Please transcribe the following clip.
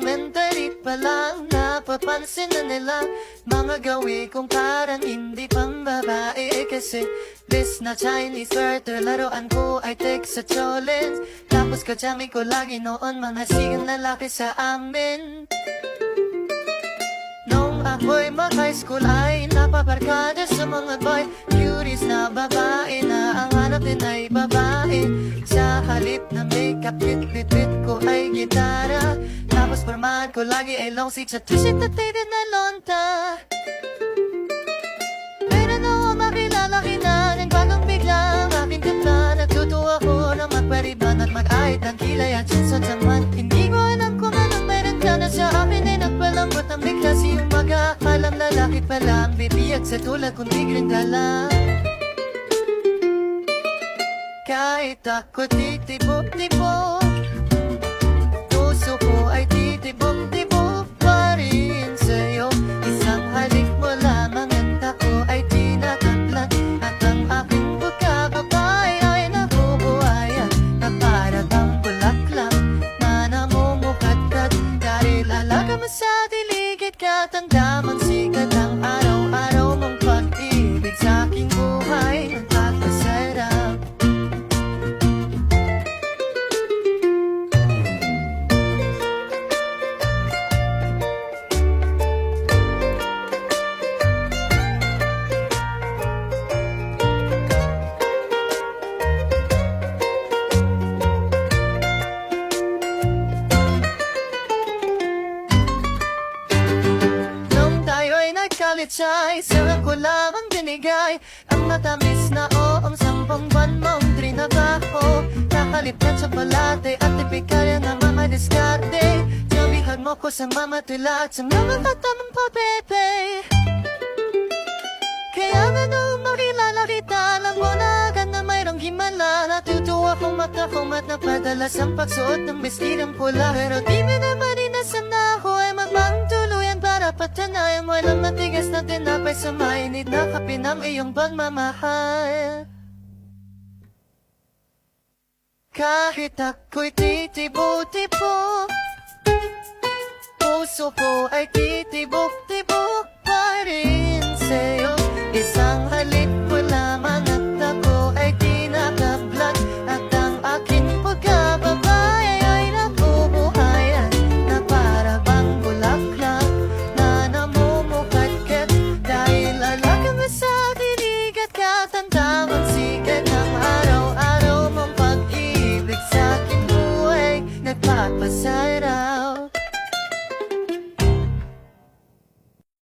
elementary pa lang napapansin na nila mga gawi kong parang hindi pang babae. Kasi bis na Chinese sweater, laruan ko ay tek sa cholens. Tapos kajami ko lagi noon mga sigang lalaki sa amin. Nung ako'y mag-high school ay napaparkada sa mga boy cuties na babae na ang hanap din ay babae. Sa halip na makeup, bit ko ay gitara. Tapos formahan ko lagi ay long six at t-shirt at tated na lonta. Pero nung makilala kita, nagbagang bigla ang aking ganda. Natuto ako na magpariban at mag-ahit ng kilay at jeans at saman. Hindi ko alam kung anong meron ka na sa akin ay nagpalambot ang bigla. Siyong mag-aakalang lalaki pala ang bibiyag sa tulad kung di grindala. Kahit ako titibok-tibok, puso ko ay titibok-tibok pa rin sa'yo. Isang halik mo lamang ang tako ay tinataglan. At ang aking pagkakabay ay nabubuhayan na para bang bulaklak na namumukadkad. Dahil alaga mo sa diligid ka, tanda mang sikat ang araw-araw mong pag-ibig sa aking buhay nagpapasarap. Nagkalitay, sarang ko lamang binigay ang matamis na oong 10 buwan mong trinabaho. Nakaliptan sa balate at ipikarya ng mga diskarte. Sabihan mo ko sa mamatula at sa mga katamang pabebe. Kaya nga nung makilala kita, alam mo na agad na mayroong himala. Natutuwa kong matakumat na padalas ang pagsuot ng bestirang pula. Pero di mo naman inasam na ako ay magmangtuluyan para patanayan mo lang matigas na tinapay sa mainit na kape ng iyong pagmamahal. Kahit ako'y titibok-tibok, puso ko ay titibok-tibok pa rin sa'yo. Isang halik mo lamang at ako ay tinakablan. At ang aking pagkababay ay nabubuhayan na para bang bulaklak na namumukadkad. Dahil alaga mo sa dilig at katanda mong sikat ng araw-araw mong pag-ibig sa aking buhay nagpapasarap.